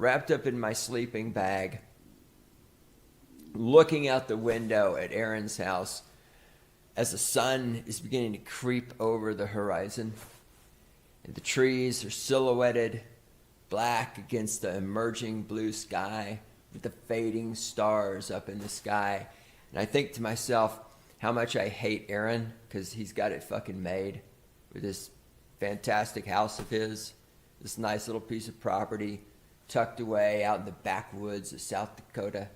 wrapped up in my sleeping bag, looking out the window at Aaron's house as the sun is beginning to creep over the horizon. And the trees are silhouetted black against the emerging blue sky with the fading stars up in the sky. And I think to myself how much I hate Aaron because he's got it fucking made with this fantastic house of his, this nice little piece of property tucked away out in the backwoods of South Dakota.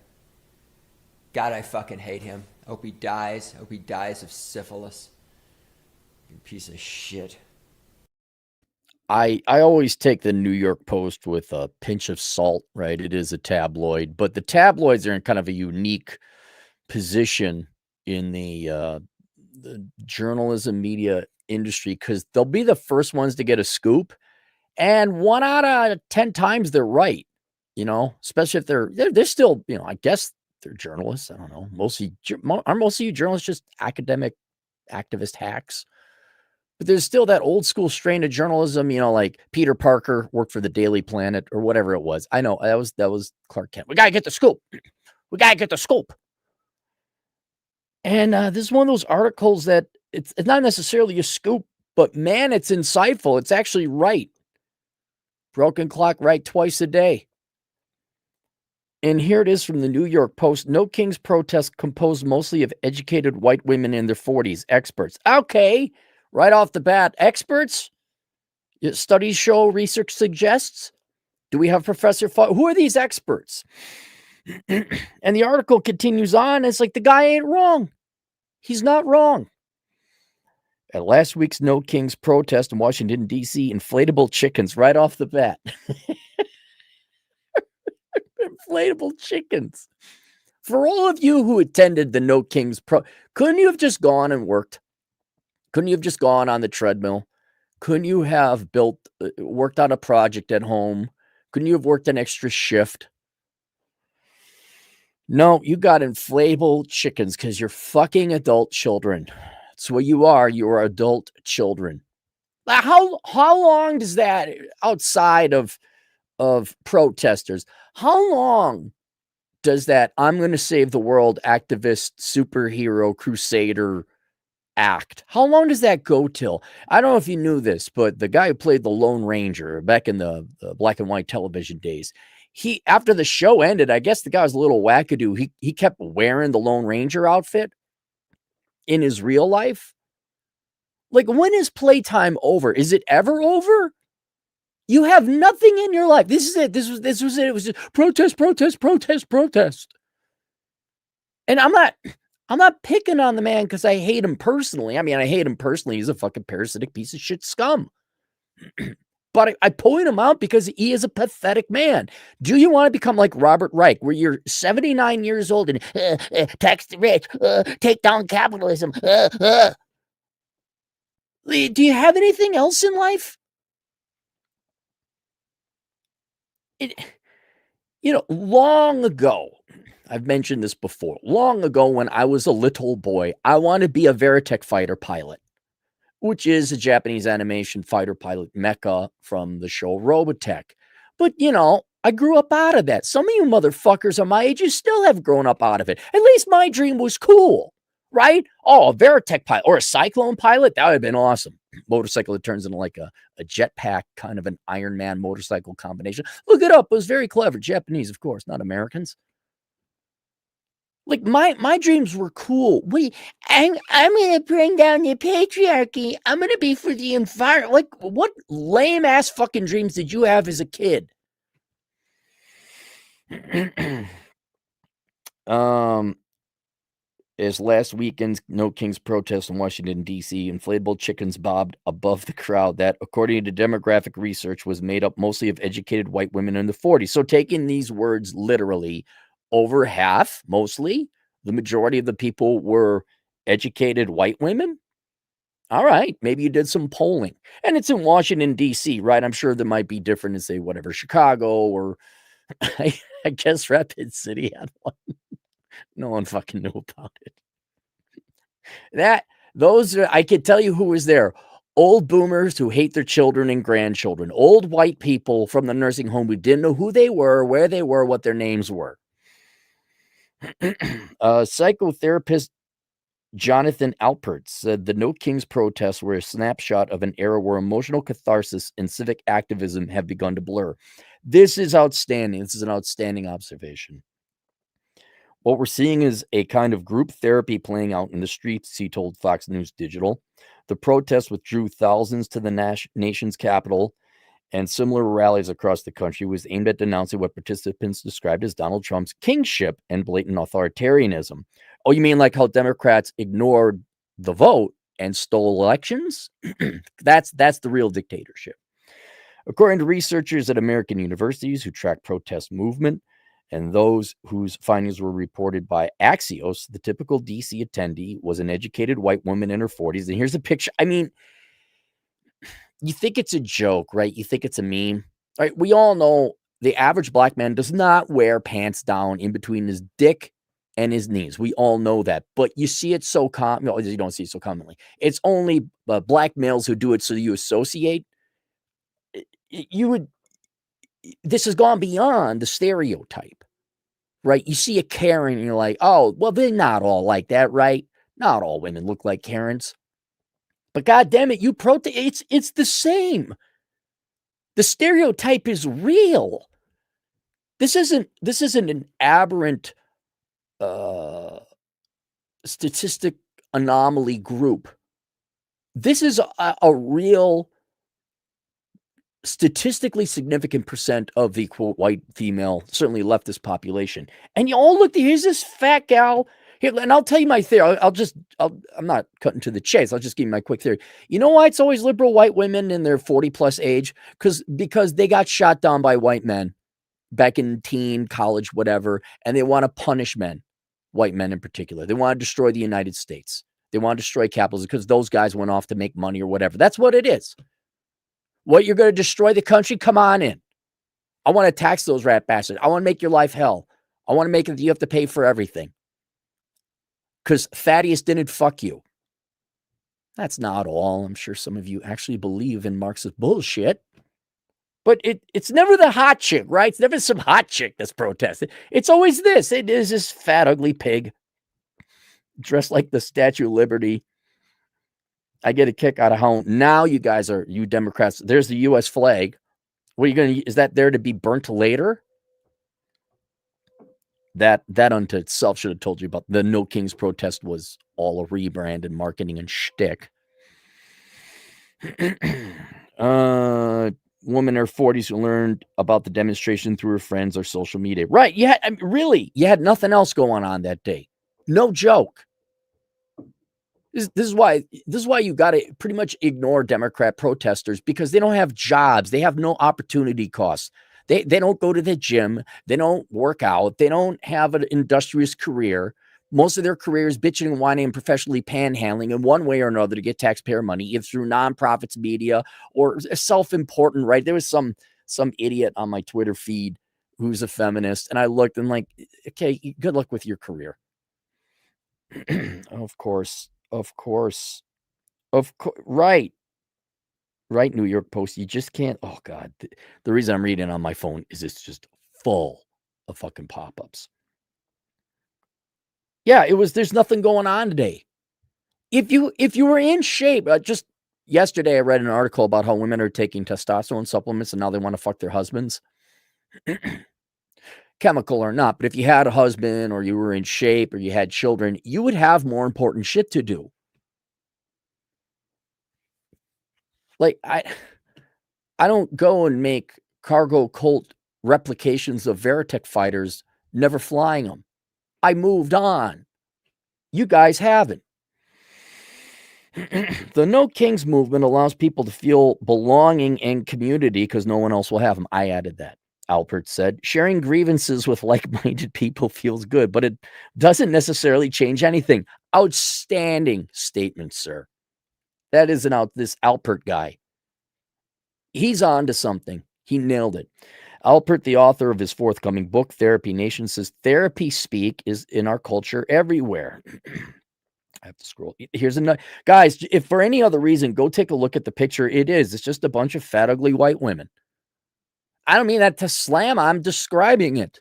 God, I fucking hate him. I hope he dies. I hope he dies of syphilis. You piece of shit. I always take the New York Post with a pinch of salt, right? It is a tabloid, but the tabloids are in kind of a unique position in the journalism media industry because they'll be the first ones to get a scoop, and 1 out of 10 times they're right. Especially if they're still, I guess they're journalists. I don't know. Are most of you journalists just academic activist hacks? But there's still that old school strain of journalism, like Peter Parker worked for the Daily Planet or whatever it was. I know that was Clark Kent. We gotta get the scoop. We gotta get the scoop. And this is one of those articles that it's not necessarily a scoop, but man, it's insightful. It's actually right. Broken clock right twice a day. And here it is from the New York Post. No Kings protest composed mostly of educated white women in their 40s. Experts. Okay. Right off the bat, experts? Studies show, research suggests. Do we have Professor who are these experts? And the article continues on. It's like the guy ain't wrong. He's not wrong. At last week's No Kings protest in Washington, D.C., inflatable chickens right off the bat. Inflatable chickens. For all of you who attended the No Kings couldn't you have just gone and worked? Couldn't you have just gone on the treadmill? Couldn't you have worked on a project at home? Couldn't you have worked an extra shift? No, you got inflatable chickens because you're fucking adult children. That's what you are. You're adult children. How long does that, outside of protesters, how long does that I'm going to save the world activist, superhero, crusader act, how long does that go till? I don't know if you knew this, but the guy who played the Lone Ranger back in the black and white television days, after the show ended, I guess the guy was a little wackadoo. He kept wearing the Lone Ranger outfit in his real life. Like, when is playtime over? Is it ever over? You have nothing in your life. This is it. This was it. It was just protest, protest, protest, protest. And I'm not picking on the man because I hate him personally. I mean, I hate him personally. He's a fucking parasitic piece of shit scum. But I point him out because he is a pathetic man. Do you want to become like Robert Reich, where you're 79 years old and tax the rich, take down capitalism? Do you have anything else in life? Long ago, I've mentioned this before, long ago when I was a little boy, I wanted to be a Veritech fighter pilot, which is a Japanese animation fighter pilot mecha from the show Robotech. But, I grew up out of that. Some of you motherfuckers are my age, you still have grown up out of it. At least my dream was cool, right? Oh, a Veritech pilot or a Cyclone pilot, that would have been awesome. Motorcycle that turns into like a jetpack, kind of an Iron Man motorcycle combination. Look it up. It was very clever. Japanese, of course, not Americans. Like, my dreams were cool. I'm going to bring down the patriarchy. I'm going to be for the environment. Like, what lame ass fucking dreams did you have as a kid? As last weekend's No Kings protest in Washington, D.C., inflatable chickens bobbed above the crowd that, according to demographic research, was made up mostly of educated white women in the 40s. So taking these words literally, over half, mostly, the majority of the people were educated white women. All right, maybe you did some polling. And it's in Washington, D.C., right? I'm sure there might be different in, say, whatever, Chicago or I guess Rapid City had one. No one fucking knew about it. I could tell you who was there. Old boomers who hate their children and grandchildren. Old white people from the nursing home who didn't know who they were, where they were, what their names were. Psychotherapist Jonathan Alpert said the No Kings protests were a snapshot of an era where emotional catharsis and civic activism have begun to blur. This is outstanding. This is an outstanding observation. What we're seeing is a kind of group therapy playing out in the streets, he told Fox News Digital. The protests withdrew thousands to the nation's capital, and similar rallies across the country was aimed at denouncing what participants described as Donald Trump's kingship and blatant authoritarianism. Oh, you mean like how Democrats ignored the vote and stole elections? That's the real dictatorship. According to researchers at American universities who track protest movement and those whose findings were reported by Axios, the typical DC attendee was an educated white woman in her 40s. And here's a picture. I mean, you think it's a joke, right? You think it's a meme, right? We all know the average black man does not wear pants down in between his dick and his knees. We all know that, but you see it so common. No, you don't see it so commonly. It's only black males who do it, so you associate. You would. This has gone beyond the stereotype, right? You see a Karen, and you're like, oh, well, they're not all like that, right? Not all women look like Karens. But God damn it, it's the same. The stereotype is real. This isn't an aberrant statistic anomaly group. This is a real statistically significant percent of the quote white female, certainly leftist population. And you all look, here's this fat gal. Here, and I'll tell you my theory. I'm not cutting to the chase. I'll just give you my quick theory. You know why it's always liberal white women in their 40 plus age? Because they got shot down by white men back in teen, college, whatever, and they want to punish men, white men in particular. They want to destroy the United States. They want to destroy capitalism because those guys went off to make money or whatever. That's what it is. What, you're going to destroy the country? Come on in. I want to tax those rat bastards. I want to make your life hell. I want to make it that you have to pay for everything. Because Thaddeus didn't fuck you. That's not all. I'm sure some of you actually believe in Marxist bullshit. But it's never the hot chick, right? It's never some hot chick that's protesting. It's always this. It is this fat, ugly pig dressed like the Statue of Liberty. I get a kick out of how now you Democrats, there's the U.S. flag. What are you going to, is that there to be burnt later? That unto itself should have told you about the No Kings protest was all a rebrand and marketing and shtick. Woman in her 40s who learned about the demonstration through her friends or social media. Right. Yeah. I mean, really, you had nothing else going on that day. No joke. This is why you got to pretty much ignore Democrat protesters, because they don't have jobs. They have no opportunity costs. They don't go to the gym. They don't work out. They don't have an industrious career. Most of their career is bitching and whining and professionally panhandling in one way or another to get taxpayer money, either through nonprofits, media, or self-important, right? There was some idiot on my Twitter feed who's a feminist, and I looked and like, okay, good luck with your career. Of course. Right. New York Post. You just can't. Oh God. The reason I'm reading on my phone is it's just full of fucking pop-ups. Yeah, there's nothing going on today. If you were in shape, just yesterday I read an article about how women are taking testosterone supplements and now they want to fuck their husbands. Chemical or not, but if you had a husband or you were in shape or you had children, you would have more important shit to do. Like, I don't go and make cargo cult replications of Veritech fighters, never flying them. I moved on. You guys haven't. The No Kings movement allows people to feel belonging and community because no one else will have them. I added that. Alpert said, sharing grievances with like-minded people feels good, but it doesn't necessarily change anything. Outstanding statement, sir. That is this Alpert guy. He's on to something. He nailed it. Alpert, the author of his forthcoming book, Therapy Nation, says therapy speak is in our culture everywhere. I have to scroll. Here's another, guys. If for any other reason, go take a look at the picture. It's just a bunch of fat, ugly white women. I don't mean that to slam. I'm describing it.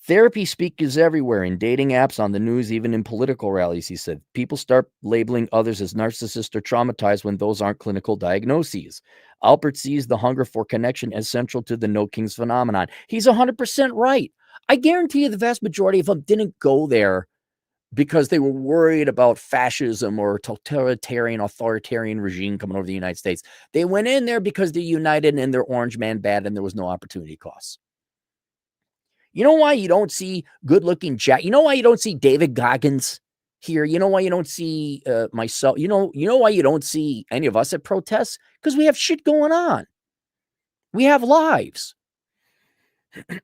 Therapy speakers everywhere, in dating apps, on the news, even in political rallies, he said. People start labeling others as narcissists or traumatized when those aren't clinical diagnoses. Alpert sees the hunger for connection as central to the no kings phenomenon. He's 100% right. I guarantee you the vast majority of them didn't go there because they were worried about fascism or totalitarian, authoritarian regime coming over the United States. They went in there because they're united and they're orange man bad and there was no opportunity costs. You know why you don't see good-looking Jack? You know why you don't see David Goggins here? You know why you don't see myself? You know why you don't see any of us at protests? Because we have shit going on. We have lives. And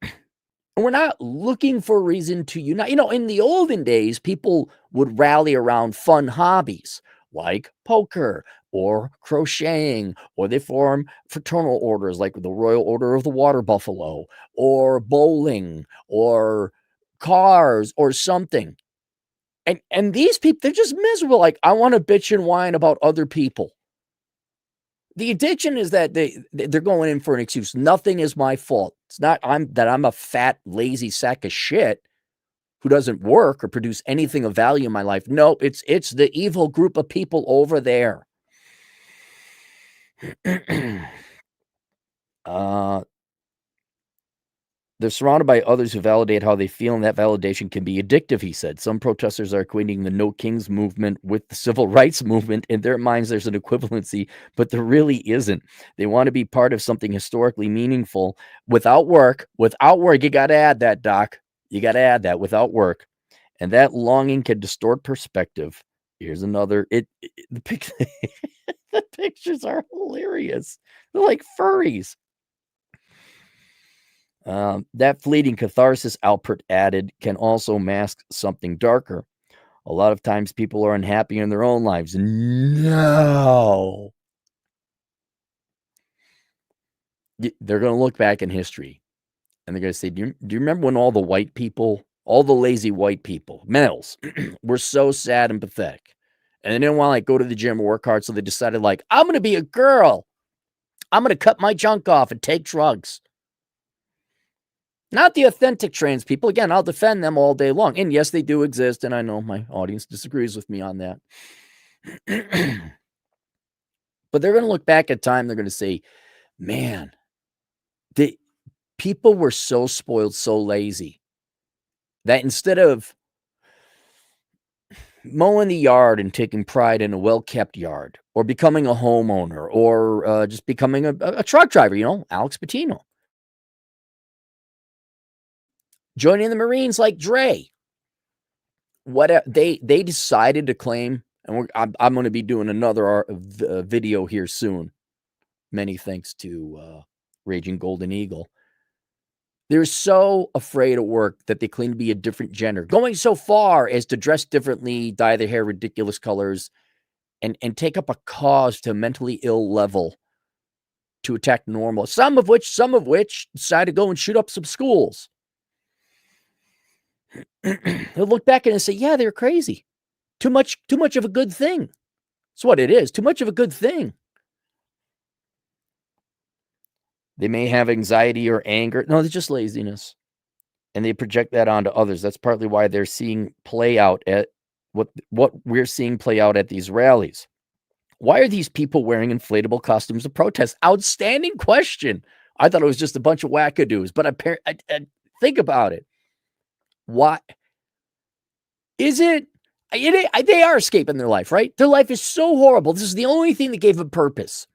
we're not looking for a reason to unite. In the olden days, people would rally around fun hobbies like poker or crocheting, or they form fraternal orders like the Royal Order of the Water Buffalo, or bowling, or cars, or something. And these people, they're just miserable. Like, I want to bitch and whine about other people. The addiction is that they're going in for an excuse. Nothing is my fault. It's not I'm a fat, lazy sack of shit who doesn't work or produce anything of value in my life. No, it's the evil group of people over there. They're surrounded by others who validate how they feel, and that validation can be addictive, he said. Some protesters are equating the No Kings movement with the civil rights movement. In their minds, there's an equivalency, but there really isn't. They want to be part of something historically meaningful without work. Without work, you got to add that, Doc. You got to add that, without work. And that longing can distort perspective. Here's another. The pictures are hilarious. They're like furries. That fleeting catharsis, Alpert added, can also mask something darker. A lot of times people are unhappy in their own lives. No. They're going to look back in history and they're going to say, do you remember when all the white people, all the lazy white people, males, were so sad and pathetic? And they didn't want to go to the gym or work hard. So they decided, I'm going to be a girl. I'm going to cut my junk off and take drugs. Not the authentic trans people. Again, I'll defend them all day long. And yes, they do exist. And I know my audience disagrees with me on that. But they're going to look back at time. They're going to say, man, the people were so spoiled, so lazy that instead of mowing the yard and taking pride in a well-kept yard, or becoming a homeowner, or just becoming a truck driver, Alex Patino, joining the Marines like Dre, what they decided to claim, and I'm going to be doing another video here soon. Many thanks to Raging Golden Eagle. They're so afraid of work that they claim to be a different gender, going so far as to dress differently, dye their hair ridiculous colors, and take up a cause to a mentally ill level to attack normal. Some of which decide to go and shoot up some schools. They'll look back and say, yeah, they're crazy. Too much of a good thing. That's what it is. Too much of a good thing. They may have anxiety or anger. No, it's just laziness. And they project that onto others. That's partly why they're seeing play out at what we're seeing play out at these rallies. Why are these people wearing inflatable costumes to protest? Outstanding question. I thought it was just a bunch of wackadoos, but I think about it. Why is it? They are escaping their life, right? Their life is so horrible. This is the only thing that gave them purpose.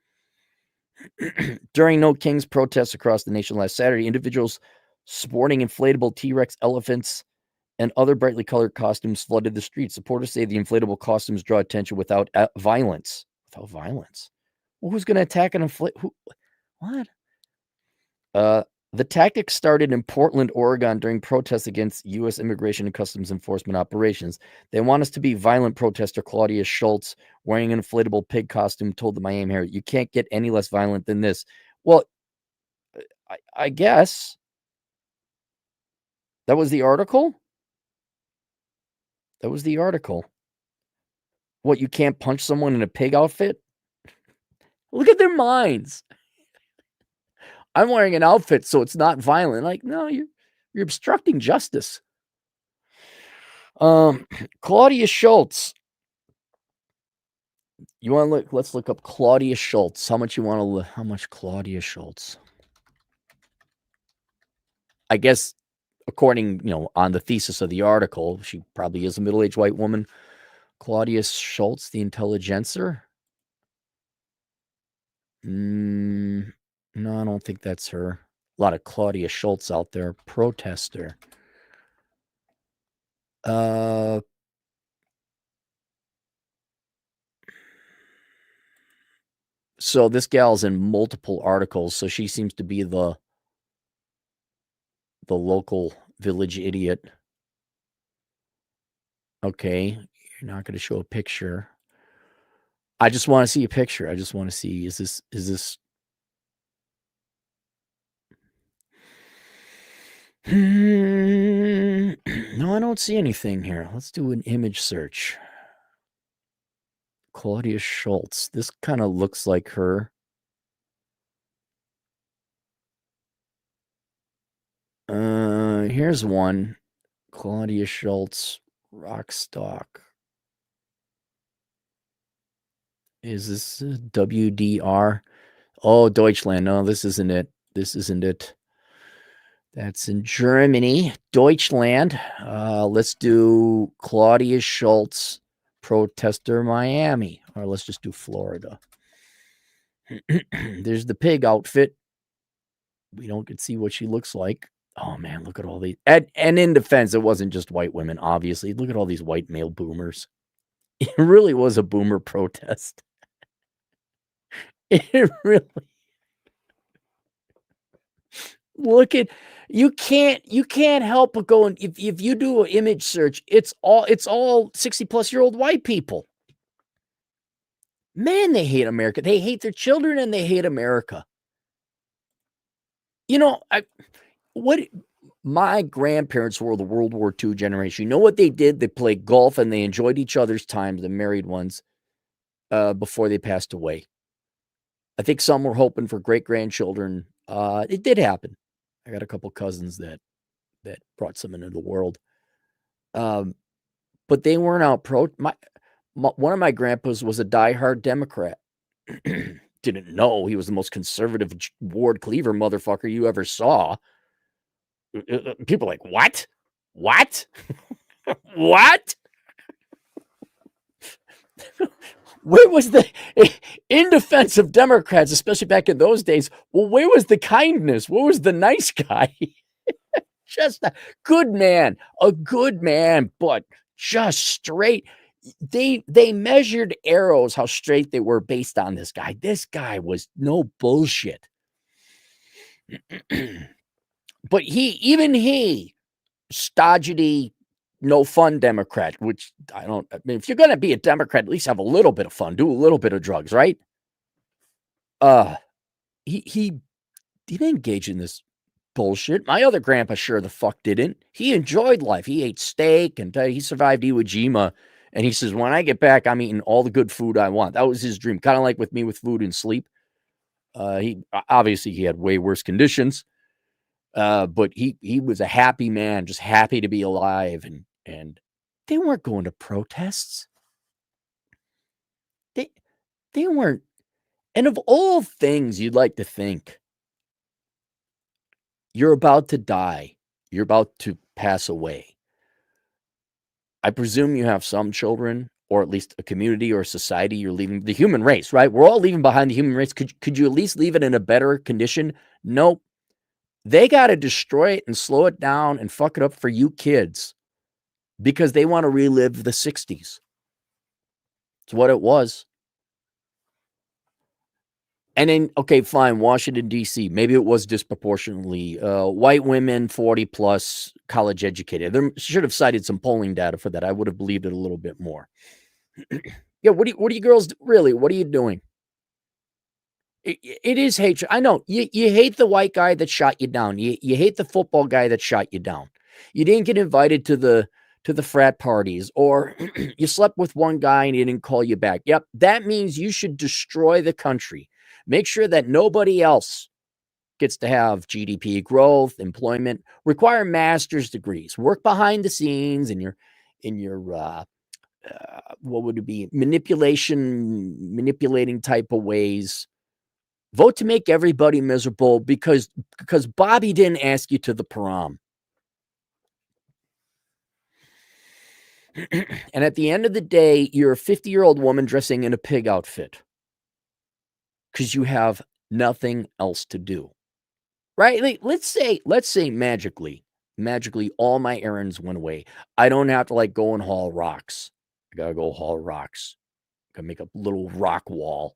During No Kings protests across the nation last Saturday, individuals sporting inflatable T-Rex elephants and other brightly colored costumes flooded the streets. Supporters say the inflatable costumes draw attention without violence. Without violence? Well, who's going to attack an What? The tactics started in Portland, Oregon during protests against U.S. Immigration and Customs Enforcement operations. They want us to be violent, protester Claudia Schultz, wearing an inflatable pig costume, told the Miami Herald. You can't get any less violent than this. Well, I guess that was the article. That was the article. What, you can't punch someone in a pig outfit? Look at their minds. I'm wearing an outfit so it's not violent. Like, no, you're obstructing justice. Claudia Schultz. You want to look? Let's look up Claudia Schultz. How much you want to? How much Claudia Schultz? I guess, according on the thesis of the article, she probably is a middle-aged white woman. Claudia Schultz, the intelligencer. No, I don't think that's her. A lot of Claudia Schultz out there. Protester. So this gal's in multiple articles, so she seems to be the local village idiot. Okay, you're not going to show a picture. I just want to see a picture. I just want to see, is this No, I don't see anything here. Let's do an image search. Claudia Schultz. This kind of looks like her. Here's one. Claudia Schultz, Rockstock. Is this WDR? Oh, Deutschland. No, this isn't it. This isn't it. That's in Germany. Deutschland. Let's do Claudia Schultz, protester, Miami. Or let's just do Florida. There's the pig outfit. We don't get to see what she looks like. Oh, man, look at all these. And in defense, it wasn't just white women, obviously. Look at all these white male boomers. It really was a boomer protest. It really. Look at, you can't help but go, and if you do an image search, it's all 60-plus-year-old white people. Man, they hate America. They hate their children and they hate America. My grandparents were the World War II generation. You know what they did? They played golf and they enjoyed each other's time, the married ones, before they passed away. I think some were hoping for great-grandchildren. It did happen. I got a couple cousins that brought some into the world. But they weren't out one of my grandpas was a diehard Democrat. Didn't know he was the most conservative Ward Cleaver motherfucker you ever saw. People are like, what? What? What? Where was in defense of Democrats, especially back in those days? Well, where was the kindness? Where was the nice guy? Just a good man, but just straight. They measured arrows how straight they were based on this guy. This guy was no bullshit. But he, stodgy, no fun Democrat, which I mean, if you're going to be a Democrat, at least have a little bit of fun, do a little bit of drugs, right? He didn't engage in this bullshit. My other grandpa sure the fuck didn't. He enjoyed life. He ate steak and he survived Iwo Jima. And he says, when I get back, I'm eating all the good food I want. That was his dream. Kind of like with me with food and sleep. He had way worse conditions. But he was a happy man, just happy to be alive. And they weren't going to protests. They weren't. And of all things you'd like to think, you're about to die. You're about to pass away. I presume you have some children, or at least a community or a society you're leaving, the human race, right? We're all leaving behind the human race. Could you at least leave it in a better condition? Nope. They got to destroy it and slow it down and fuck it up for you kids because they want to relive the 60s. It's what it was. And then, okay, fine, Washington, D.C., maybe it was disproportionately white women, 40 plus, college educated. They should have cited some polling data for that. I would have believed it a little bit more. Yeah, what are you girls, really, what are you doing? It is hatred. I know, you hate the white guy that shot you down. You hate the football guy that shot you down. You didn't get invited to to the frat parties, or you slept with one guy and he didn't call you back. Yep, that means you should destroy the country. Make sure that nobody else gets to have GDP growth, employment, require master's degrees, work behind the scenes in your what would it be, manipulating type of ways. Vote to make everybody miserable because Bobby didn't ask you to the prom. And at the end of the day, you're a 50-year-old woman dressing in a pig outfit because you have nothing else to do. Right? Like, let's say magically all my errands went away. I don't have to like go and haul rocks. I gotta go haul rocks. Gotta make a little rock wall.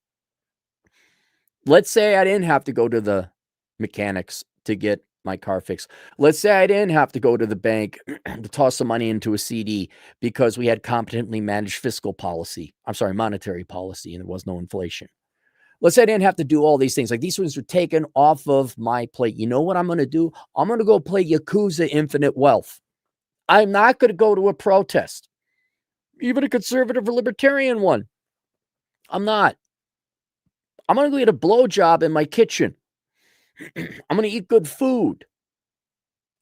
Let's say I didn't have to go to the mechanics to get my car fixed. Let's say I didn't have to go to the bank to toss some money into a CD because we had competently managed monetary policy, and there was no inflation. Let's say I didn't have to do all these things. Like, these things were taken off of my plate. You know what I'm going to do? I'm going to go play Yakuza Infinite Wealth. I'm not going to go to a protest, even a conservative or libertarian one. I'm not. I'm going to go get a blowjob in my kitchen. I'm going to eat good food.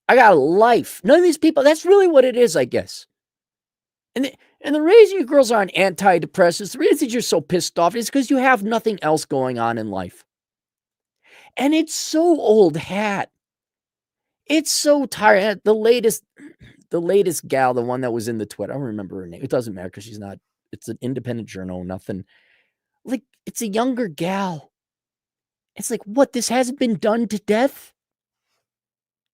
I got a life. None of these people, that's really what it is, I guess. And the reason you girls aren't antidepressants, the reason you're so pissed off is because you have nothing else going on in life. And it's so old hat. It's so tired. The latest gal, the one that was in the Twitter, I don't remember her name. It doesn't matter because she's not, it's an independent journal, nothing. Like, it's a younger gal. It's like, what, this hasn't been done to death?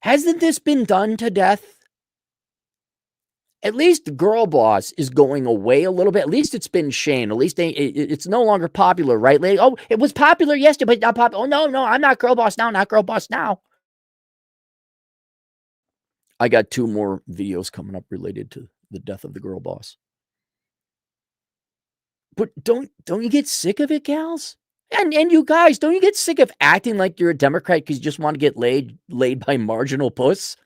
Hasn't this been done to death? At least Girlboss is going away a little bit. At least it's been shamed. At least it's no longer popular, right? Like, oh, it was popular yesterday, but not popular. Oh, no, I'm not Girlboss now, not Girlboss now. I got 2 more videos coming up related to the death of the Girlboss. But don't you get sick of it, gals? And you guys, don't you get sick of acting like you're a Democrat because you just want to get laid by marginal puss?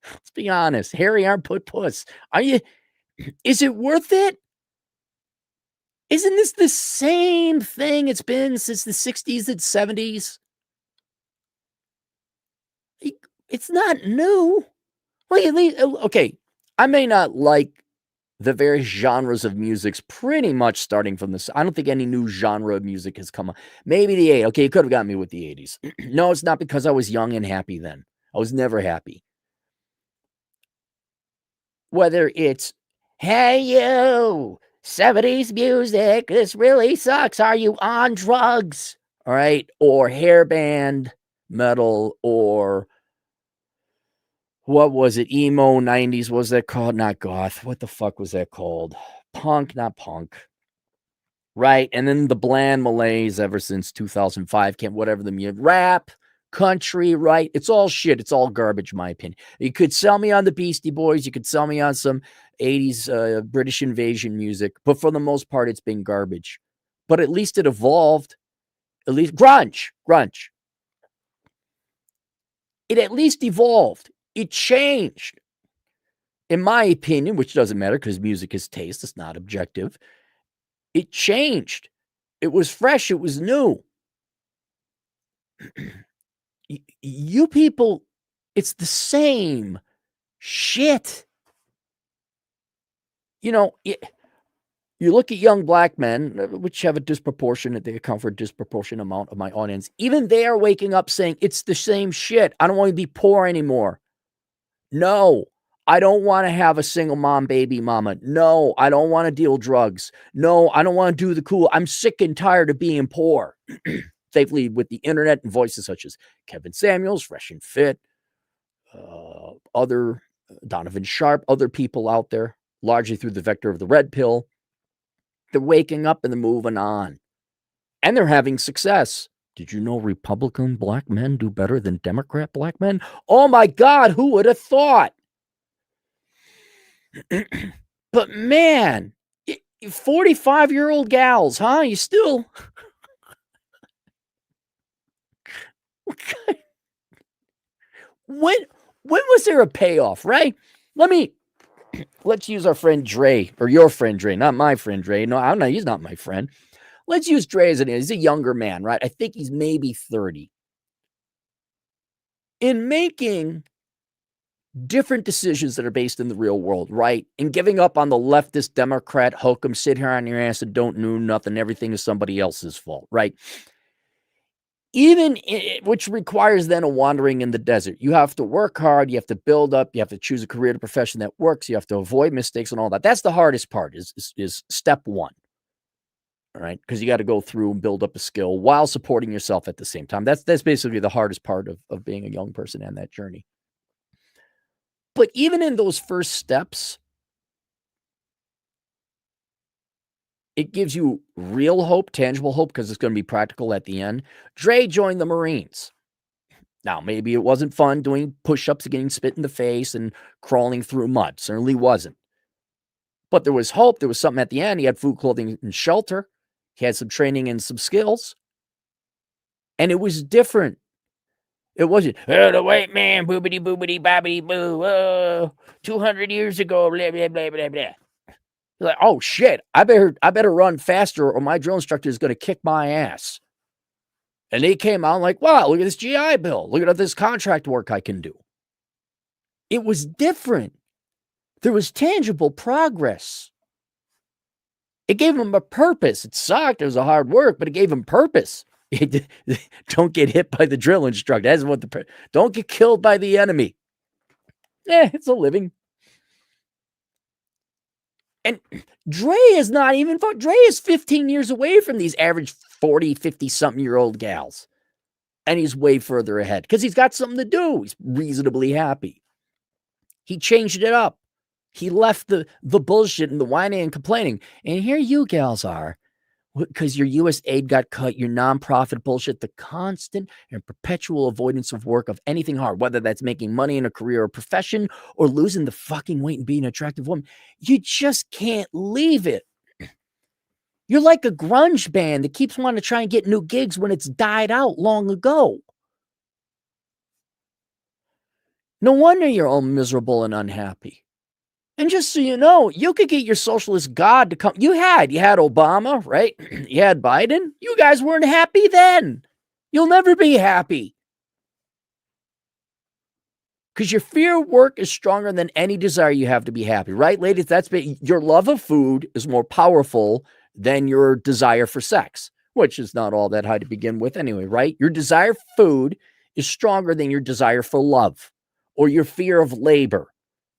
Let's be honest. Hairy armpit puss. Is it worth it? Isn't this the same thing it's been since the 60s and 70s? It's not new. Okay, I may not like the various genres of music's pretty much starting from this. I don't think any new genre of music has come up. Maybe the 80s. Okay, you could have got me with the 80s. No, it's not because I was young and happy then. I was never happy. Whether it's, hey, you, 70s music, this really sucks. Are you on drugs? All right. Or hairband metal, or what was it? Emo 90s. What was that called? Not goth. What the fuck was that called? Punk, not punk. Right. And then the bland malaise ever since 2005. Whatever the music. Rap, country, right? It's all shit. It's all garbage, in my opinion. You could sell me on the Beastie Boys. You could sell me on some 80s British invasion music. But for the most part, it's been garbage. But at least it evolved. At least grunge. It at least evolved. It changed. In my opinion, which doesn't matter because music is taste. It's not objective. It changed. It was fresh. It was new. You people, it's the same shit. You know, you look at young black men, which have they account for a disproportionate amount of my audience. Even they are waking up saying, it's the same shit. I don't want to be poor anymore. No, I don't want to have a single mom, baby mama. No, I don't want to deal drugs. No, I don't want to do the cool. I'm sick and tired of being poor. Thankfully, with the internet and voices such as Kevin Samuels, Fresh and Fit, other Donovan Sharp, other people out there, largely through the vector of the red pill, they're waking up and they're moving on. And they're having success. Did you know Republican black men do better than Democrat black men? Oh my God, who would have thought? But man, 45-year-old gals, huh? You still... When was there a payoff, right? Let me let's use our friend Dre, or your friend Dre, not my friend Dre. No, I'm not. He's not my friend. Let's use Dre as he's a younger man, right? I think he's maybe 30. In making different decisions that are based in the real world, right? And giving up on the leftist Democrat hokum, sit here on your ass and don't know nothing. Everything is somebody else's fault, right? Which requires then a wandering in the desert. You have to work hard. You have to build up. You have to choose a career and profession that works. You have to avoid mistakes and all that. That's the hardest part is step one. All right. Because you got to go through and build up a skill while supporting yourself at the same time. That's basically the hardest part of being a young person and that journey. But even in those first steps, it gives you real hope, tangible hope, because it's going to be practical at the end. Dre joined the Marines. Now, maybe it wasn't fun doing push-ups and getting spit in the face and crawling through mud. Certainly wasn't. But there was hope. There was something at the end. He had food, clothing, and shelter. He had some training and some skills. And it was different. It wasn't, oh, the white man, boobity, boobity, bobbity, boo, oh, 200 years ago, blah, blah, blah, blah, blah. You're like, oh, shit, I better run faster or my drill instructor is going to kick my ass. And they came out like, wow, look at this GI Bill. Look at this contract work I can do. It was different. There was tangible progress. It gave him a purpose. It sucked. It was a hard work, but it gave him purpose. Don't get hit by the drill instructor. That's what don't get killed by the enemy. It's a living. And Dre is not even, Dre is 15 years away from these average 40, 50-something-year-old gals. And he's way further ahead because he's got something to do. He's reasonably happy. He changed it up. He left the bullshit and the whining and complaining. And here you gals are, because your U.S. aid got cut, your nonprofit bullshit, the constant and perpetual avoidance of work, of anything hard, whether that's making money in a career or profession or losing the fucking weight and being an attractive woman. You just can't leave it. You're like a grunge band that keeps wanting to try and get new gigs when it's died out long ago. No wonder you're all miserable and unhappy. And just so you know, you could get your socialist god to come. You had Obama, right? You had Biden. You guys weren't happy then. You'll never be happy. Because your fear of work is stronger than any desire you have to be happy, right, ladies? Your love of food is more powerful than your desire for sex, which is not all that high to begin with anyway, right? Your desire for food is stronger than your desire for love or your fear of labor.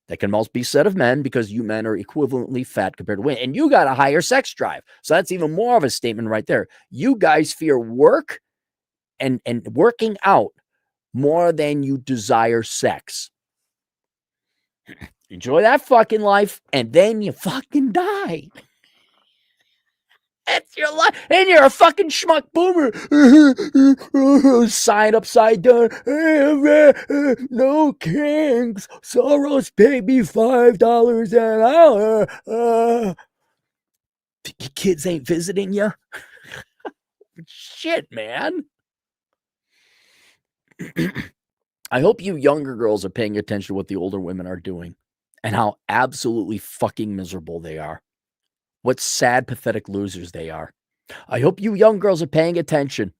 That can most be said of men because you men are equivalently fat compared to women. And you got a higher sex drive. So that's even more of a statement right there. You guys fear work and working out more than you desire sex. Enjoy that fucking life, and then you fucking die. That's your life. And you're a fucking schmuck boomer. Sign upside down. No kings. Soros pay me $5 an hour. Your kids ain't visiting you? Shit, man. I hope you younger girls are paying attention to what the older women are doing and how absolutely fucking miserable they are. What sad, pathetic losers they are. I hope you young girls are paying attention.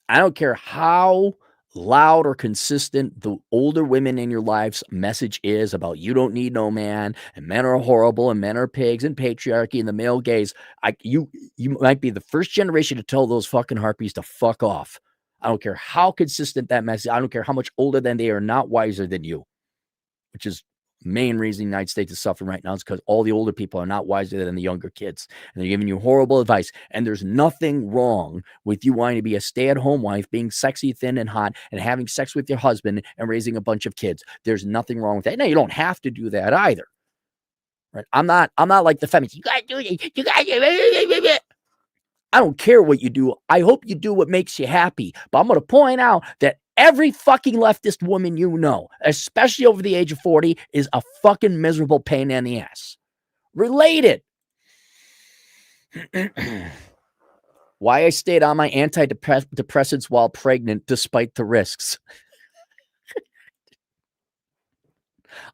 I don't care how loud or consistent the older women in your life's message is about you don't need no man and men are horrible and men are pigs and patriarchy and the male gaze. You might be the first generation to tell those fucking harpies to fuck off. I don't care how consistent that message. I don't care how much older than they are, not wiser than you, which is main reason the United States is suffering right now is because all the older people are not wiser than the younger kids. And they're giving you horrible advice. And there's nothing wrong with you wanting to be a stay-at-home wife, being sexy, thin, and hot, and having sex with your husband and raising a bunch of kids. There's nothing wrong with that. Now, you don't have to do that either. Right? I'm not like the feminists. You gotta do it. You gotta do it. I don't care what you do. I hope you do what makes you happy. But I'm going to point out that every fucking leftist woman you know, especially over the age of 40, is a fucking miserable pain in the ass. Related. Why I stayed on my antidepressants while pregnant despite the risks.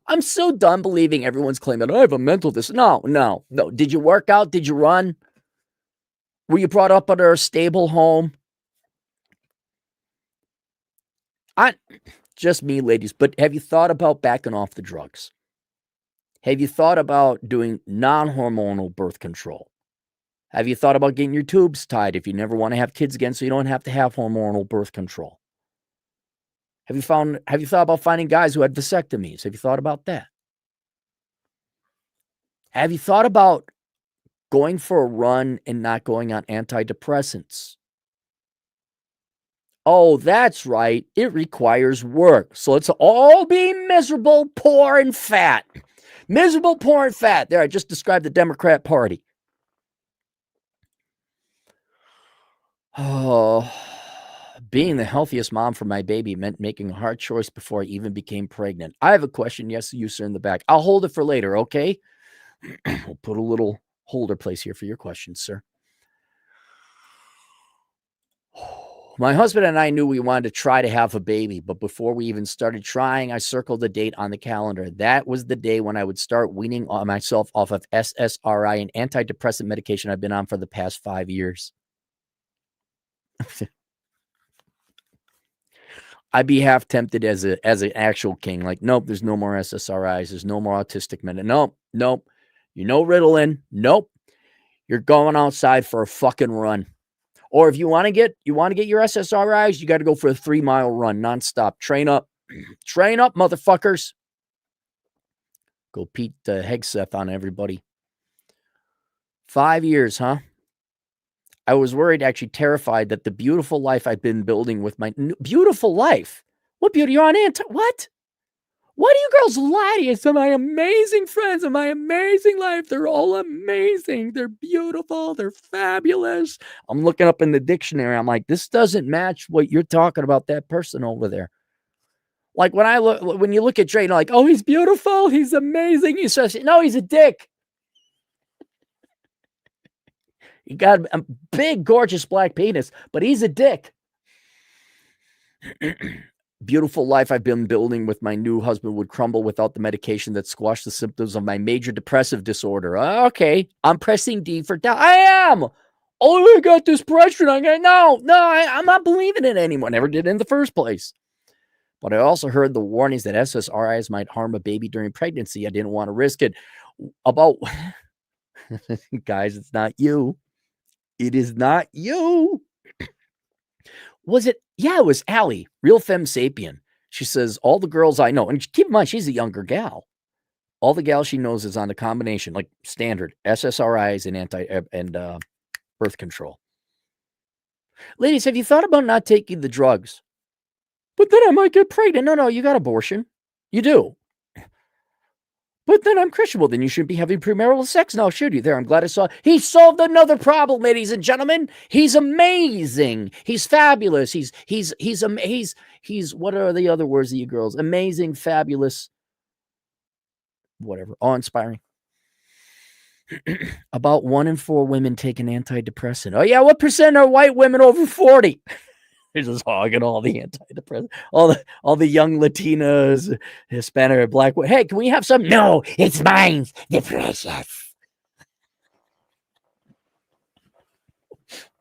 I'm so done believing everyone's claiming, I have a mental this. No. Did you work out? Did you run? Were you brought up under a stable home? Just me, ladies, but have you thought about backing off the drugs? Have you thought about doing non-hormonal birth control? Have you thought about getting your tubes tied if you never want to have kids again so you don't have to have hormonal birth control? Have you thought about finding guys who had vasectomies? Have you thought about that? Have you thought about going for a run and not going on antidepressants? Oh, that's right. It requires work. So let's all be miserable, poor, and fat. Miserable, poor, and fat. There, I just described the Democrat Party. Oh, being the healthiest mom for my baby meant making a hard choice before I even became pregnant. I have a question. Yes, you, sir, in the back. I'll hold it for later, okay? We'll put a little holder place here for your questions, sir. My husband and I knew we wanted to try to have a baby, but before we even started trying, I circled a date on the calendar. That was the day when I would start weaning myself off of SSRI and antidepressant medication I've been on for the past 5 years. I'd be half tempted as an actual king. Like, nope, there's no more SSRIs. There's no more autistic medicine. Nope. You know Ritalin. Nope. You're going outside for a fucking run. Or if you want to get your SSRIs, you got to go for a 3-mile run nonstop. Train up, motherfuckers. Go Pete Hegseth on everybody. 5 years, huh? I was worried, actually terrified, that the beautiful life I'd been building with my beautiful life. What beauty? You're on what? Why do you girls lie to you? Some of my amazing friends of my amazing life. They're all amazing. They're beautiful. They're fabulous. I'm looking up in the dictionary. I'm like, this doesn't match what you're talking about, that person over there. Like when you look at Dre, you're like, oh, he's beautiful. He's amazing. He's just, no, he's a dick. He got a big, gorgeous black penis, but he's a dick. Beautiful life I've been building with my new husband would crumble without the medication that squashed the symptoms of my major depressive disorder. Okay, I'm pressing D for doubt. I am. Oh, I got this pressure. I'm not believing it anymore. Never did in the first place. But I also heard the warnings that SSRIs might harm a baby during pregnancy. I didn't want to risk it. Guys, it's not you. It is not you. Was it? Yeah, it was Allie, Real Femme Sapien. She says, all the girls I know, and keep in mind, she's a younger gal. All the gals she knows is on the combination, like standard SSRIs and birth control. Ladies, have you thought about not taking the drugs? But then I might get pregnant. No, you got abortion. You do. But then I'm Christian. Well, then you shouldn't be having premarital sex now, should you? There, I'm glad I saw. He solved another problem, ladies and gentlemen. He's amazing. He's fabulous. He's what are the other words of you girls? Amazing, fabulous, whatever, awe-inspiring. About 1 in 4 women take an antidepressant. Oh yeah, what percent are white women over 40? They're just hogging all the antidepressants, all the young Latinas, Hispanic, or Black. Hey, can we have some? No, it's mine. The precious.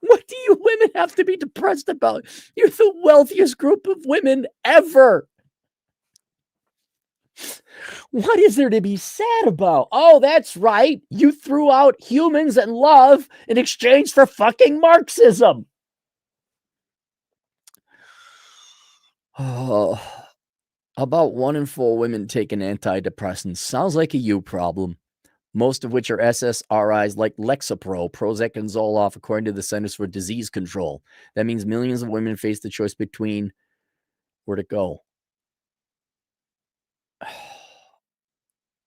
What do you women have to be depressed about? You're the wealthiest group of women ever. What is there to be sad about? Oh, that's right. You threw out humans and love in exchange for fucking Marxism. Oh, about 1 in 4 women taking antidepressants. Sounds like a you problem. Most of which are SSRIs like Lexapro, Prozac, and Zoloft, according to the Centers for Disease Control. That means millions of women face the choice between where to go.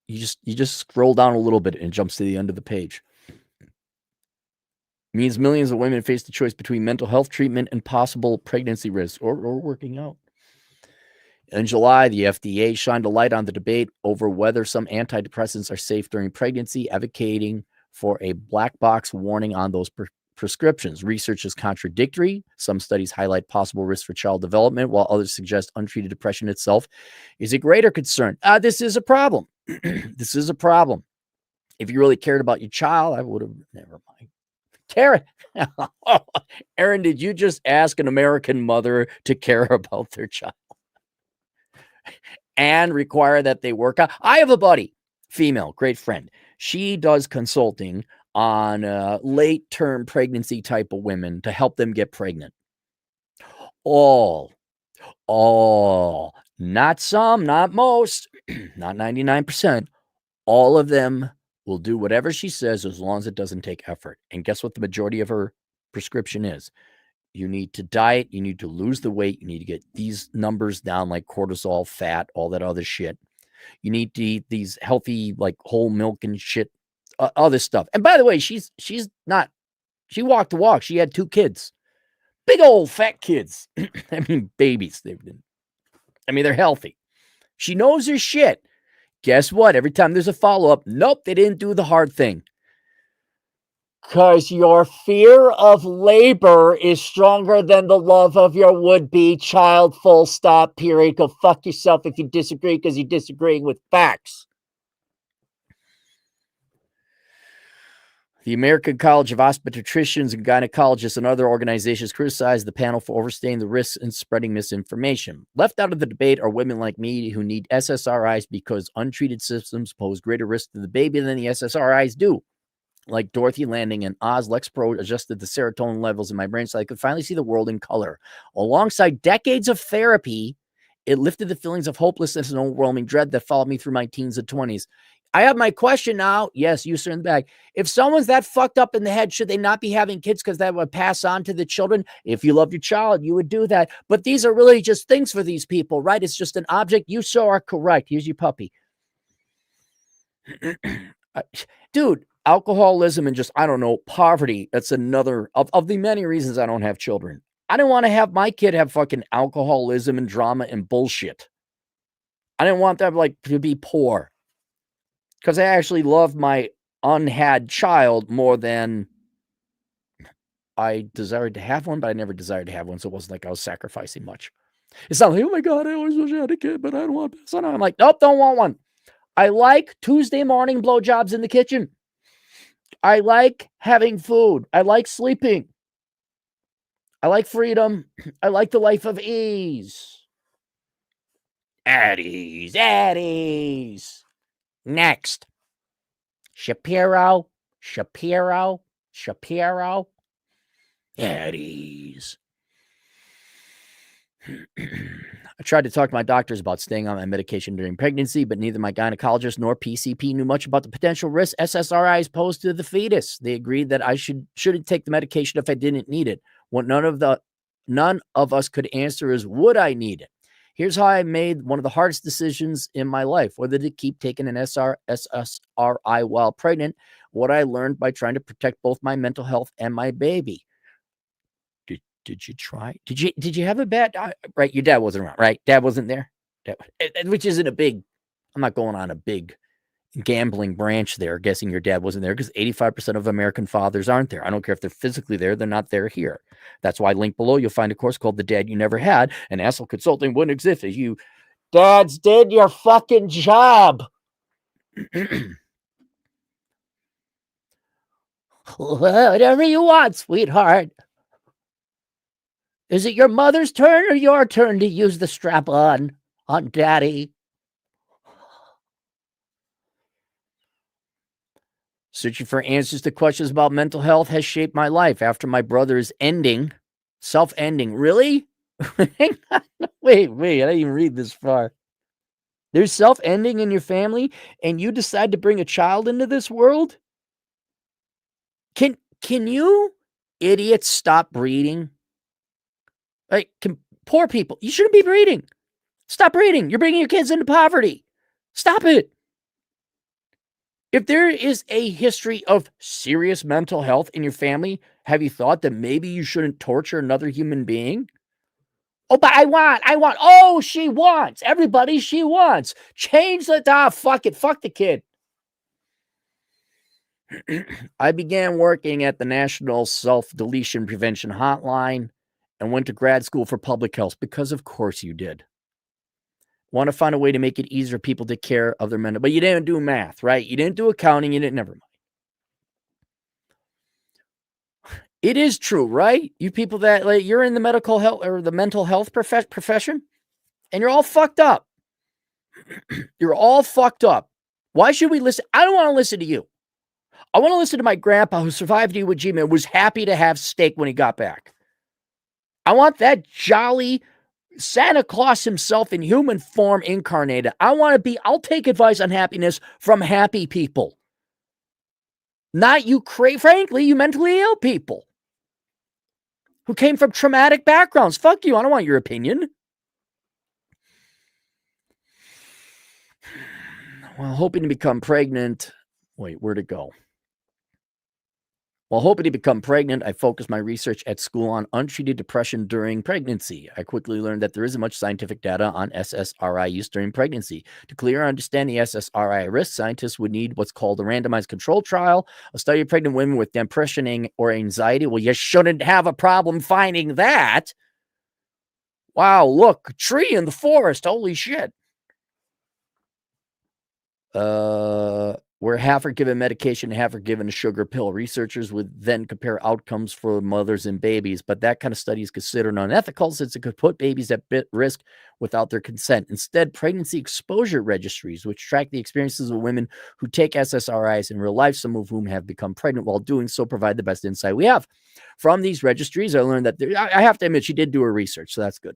You just scroll down a little bit and it jumps to the end of the page. It means millions of women face the choice between mental health treatment and possible pregnancy risks or working out. In July, the FDA shined a light on the debate over whether some antidepressants are safe during pregnancy, advocating for a black box warning on those prescriptions. Research is contradictory. Some studies highlight possible risks for child development, while others suggest untreated depression itself is a greater concern. This is a problem. This is a problem. If you really cared about your child, I would have never mind. Karen, Aaron, did you just ask an American mother to care about their child and require that they work out? I have a buddy, female, great friend. She does consulting on late-term pregnancy type of women to help them get pregnant. All, not some, not most, not 99%. All of them will do whatever she says as long as it doesn't take effort. And guess what the majority of her prescription is? You need to diet. You need to lose the weight. You need to get these numbers down, like cortisol, fat, all that other shit. You need to eat these healthy, like whole milk and shit, other stuff. And by the way, she walked the walk. She had 2 kids, big old fat kids. I mean, babies. They're healthy. She knows her shit. Guess what? Every time there's a follow-up, nope, they didn't do the hard thing. Because your fear of labor is stronger than the love of your would-be child, full stop, period. Go fuck yourself if you disagree because you're disagreeing with facts. The American College of Obstetricians and Gynecologists and other organizations criticized the panel for overstating the risks and spreading misinformation. Left out of the debate are women like me who need SSRIs because untreated symptoms pose greater risk to the baby than the SSRIs do. Like Dorothy Landing and Oz, Lexapro adjusted the serotonin levels in my brain so I could finally see the world in color. Alongside decades of therapy, it lifted the feelings of hopelessness and overwhelming dread that followed me through my teens and 20s. I have my question now. Yes, you sir in the back. If someone's that fucked up in the head, should they not be having kids because that would pass on to the children? If you love your child, you would do that. But these are really just things for these people, right? It's just an object. You so are correct. Here's your puppy. Dude, alcoholism and just, I don't know, poverty. That's another of the many reasons I don't have children. I didn't want to have my kid have fucking alcoholism and drama and bullshit. I didn't want them to be poor. Because I actually love my unhad child more than I desired to have one, but I never desired to have one, so it wasn't like I was sacrificing much. It's not like, oh my God, I always wish I had a kid, but I don't want this. I'm like, nope, don't want one. I like Tuesday morning blowjobs in the kitchen. I like having food. I like sleeping. I like freedom. I like the life of ease. At ease. Next. Shapiro. At ease. I tried to talk to my doctors about staying on my medication during pregnancy, but neither my gynecologist nor PCP knew much about the potential risks SSRIs pose to the fetus. They agreed that I shouldn't take the medication if I didn't need it. What none of us could answer is, would I need it? Here's how I made one of the hardest decisions in my life, whether to keep taking an SSRI while pregnant, what I learned by trying to protect both my mental health and my baby. Did you try? Did you have a bad, right? Your dad wasn't around, right? Dad wasn't there, which isn't a big, I'm not going on a big gambling branch there, guessing your dad wasn't there, because 85% of American fathers aren't there. I don't care if they're physically there, they're not there here. That's why link below, you'll find a course called The Dad You Never Had, and Asshole Consulting wouldn't exist if you dads did your fucking job. Whatever you want, sweetheart. Is it your mother's turn or your turn to use the strap-on daddy? Searching for answers to questions about mental health has shaped my life after my brother's self-ending. Really? Wait, I didn't even read this far. There's self-ending in your family and you decide to bring a child into this world? Can you idiots stop breeding? Like, poor people, you shouldn't be breeding. Stop breeding. You're bringing your kids into poverty. Stop it. If there is a history of serious mental health in your family, have you thought that maybe you shouldn't torture another human being? Oh, but I want. Oh, she wants. Everybody, she wants. Change the, fuck it. Fuck the kid. I began working at the National Self-Deletion Prevention Hotline and went to grad school for public health because, of course, you did. Want to find a way to make it easier for people to take care of their mental, but you didn't do math, right? You didn't do accounting. You didn't, never mind. It is true, right? You people that like you're in the medical health or the mental health profession and you're all fucked up. You're all fucked up. Why should we listen? I don't want to listen to you. I want to listen to my grandpa who survived Iwo Jima and was happy to have steak when he got back. I want that jolly Santa Claus himself in human form incarnated. I'll take advice on happiness from happy people. Not you, frankly, you mentally ill people who came from traumatic backgrounds. Fuck you. I don't want your opinion. While hoping to become pregnant. Wait, where'd it go? While hoping to become pregnant, I focused my research at school on untreated depression during pregnancy. I quickly learned that there isn't much scientific data on SSRI use during pregnancy. To clearly understand the SSRI risk, scientists would need what's called a randomized control trial, a study of pregnant women with depression or anxiety. Well, you shouldn't have a problem finding that. Wow, look, a tree in the forest. Holy shit. Where half are given medication and half are given a sugar pill. Researchers would then compare outcomes for mothers and babies, but that kind of study is considered unethical since it could put babies at risk without their consent. Instead, pregnancy exposure registries, which track the experiences of women who take SSRIs in real life, some of whom have become pregnant while doing so, provide the best insight we have. From these registries, I learned that I have to admit, she did do her research, so that's good.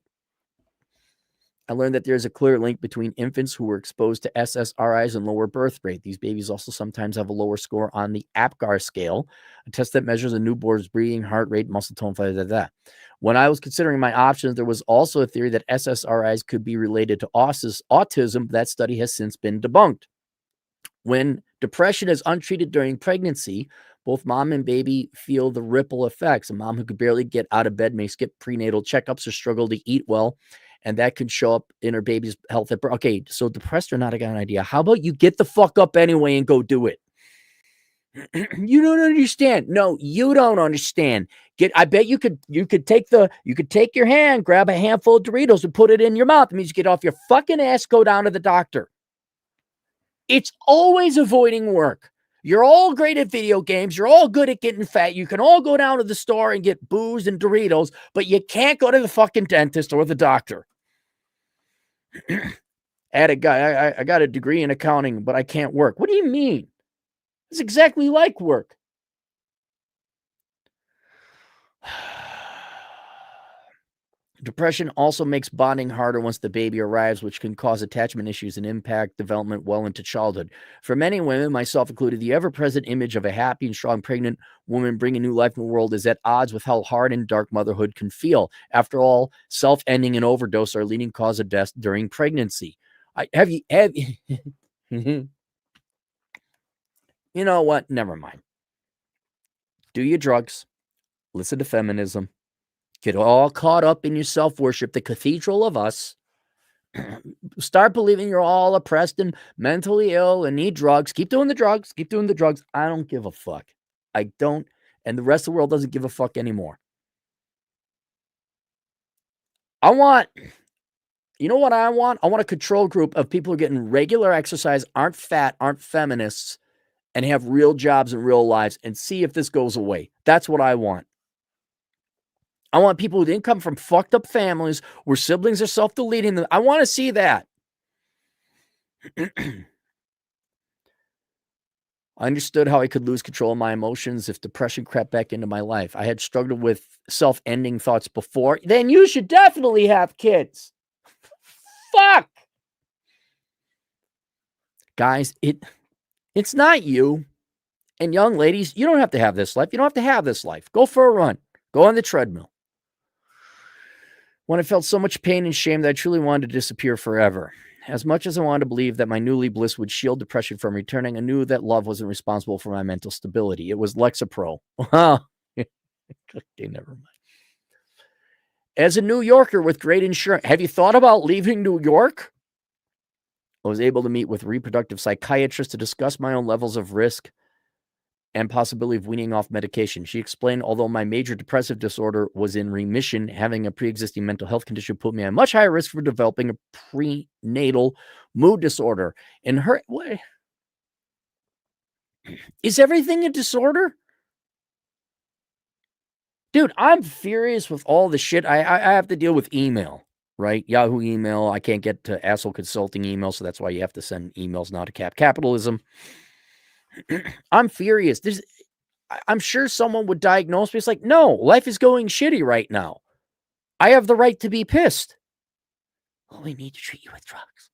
I learned that there's a clear link between infants who were exposed to SSRIs and lower birth rate. These babies also sometimes have a lower score on the APGAR scale, a test that measures a newborn's breathing, heart rate, muscle tone, that. When I was considering my options, there was also a theory that SSRIs could be related to autism. That study has since been debunked. When depression is untreated during pregnancy, both mom and baby feel the ripple effects. A mom who could barely get out of bed may skip prenatal checkups or struggle to eat well, and that can show up in her baby's health. Okay, so depressed or not, I got an idea. How about you get the fuck up anyway and go do it? You don't understand. No, you don't understand. I bet you could take your hand, grab a handful of Doritos and put it in your mouth. It means you get off your fucking ass, go down to the doctor. It's always avoiding work. You're all great at video games. You're all good at getting fat. You can all go down to the store and get booze and Doritos, but you can't go to the fucking dentist or the doctor. I had a guy, I got a degree in accounting, but I can't work. What do you mean? It's exactly like work. Depression also makes bonding harder once the baby arrives, which can cause attachment issues and impact development well into childhood. For many women, myself included, the ever-present image of a happy and strong pregnant woman bringing new life in the world is at odds with how hard and dark motherhood can feel. After all, self-ending and overdose are a leading cause of death during pregnancy. You know what? Never mind. Do your drugs. Listen to feminism. Get all caught up in your self-worship, the cathedral of us. Start believing you're all oppressed and mentally ill and need drugs. Keep doing the drugs. Keep doing the drugs. I don't give a fuck. I don't. And the rest of the world doesn't give a fuck anymore. You know what I want? I want a control group of people who are getting regular exercise, aren't fat, aren't feminists, and have real jobs and real lives, and see if this goes away. That's what I want. I want people who didn't come from fucked up families where siblings are self-deleting them. I want to see that. I understood how I could lose control of my emotions if depression crept back into my life. I had struggled with self-ending thoughts before. Then you should definitely have kids. Fuck. Guys, it's not you. And young ladies, you don't have to have this life. You don't have to have this life. Go for a run. Go on the treadmill. When I felt so much pain and shame that I truly wanted to disappear forever. As much as I wanted to believe that my newly bliss would shield depression from returning, I knew that love wasn't responsible for my mental stability. It was Lexapro. Okay, never mind. As a New Yorker with great insurance, have you thought about leaving New York? I was able to meet with reproductive psychiatrists to discuss my own levels of risk and possibility of weaning off medication. She explained, although my major depressive disorder was in remission, having a pre-existing mental health condition put me at a much higher risk for developing a prenatal mood disorder. In her, what? Is everything a disorder? Dude, I'm furious with all the shit. I have to deal with email, right? Yahoo email. I can't get to asshole consulting email, so that's why you have to send emails now to capitalism. I'm furious. I'm sure someone would diagnose me. It's like, no, life is going shitty right now. I have the right to be pissed. Well, we need to treat you with drugs.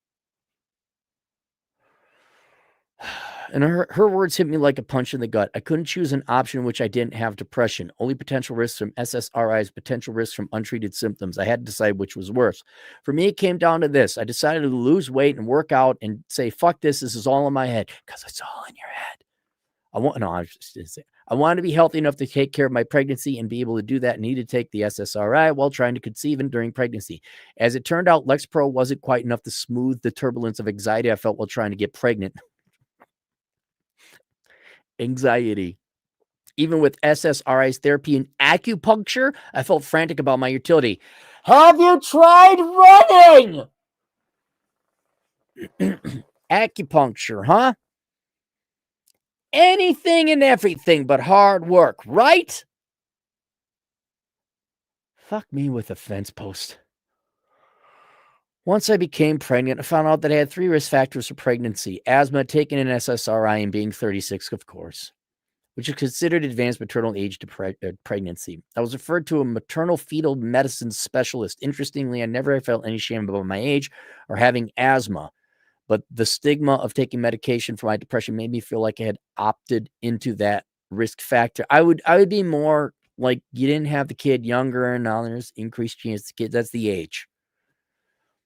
And her words hit me like a punch in the gut. I couldn't choose an option in which I didn't have depression. Only potential risks from SSRIs, potential risks from untreated symptoms. I had to decide which was worse. For me, it came down to this. I decided to lose weight and work out and say, fuck this. This is all in my head. Because it's all in your head. I wanted to be healthy enough to take care of my pregnancy and be able to do that. I needed to take the SSRI while trying to conceive and during pregnancy. As it turned out, Lexapro wasn't quite enough to smooth the turbulence of anxiety I felt while trying to get pregnant. Anxiety. Even with SSRIs, therapy, and acupuncture, I felt frantic about my utility. Have you tried running? Acupuncture, huh? Anything and everything but hard work, right? Fuck me with a fence post. Once I became pregnant, I found out that I had 3 risk factors for pregnancy: asthma, taking an SSRI, and being 36, of course, which is considered advanced maternal age to pregnancy. I was referred to a maternal fetal medicine specialist. Interestingly, I never felt any shame about my age or having asthma, but the stigma of taking medication for my depression made me feel like I had opted into that risk factor. I would be more like, you didn't have the kid younger, and now there's increased chance the kid. That's the age.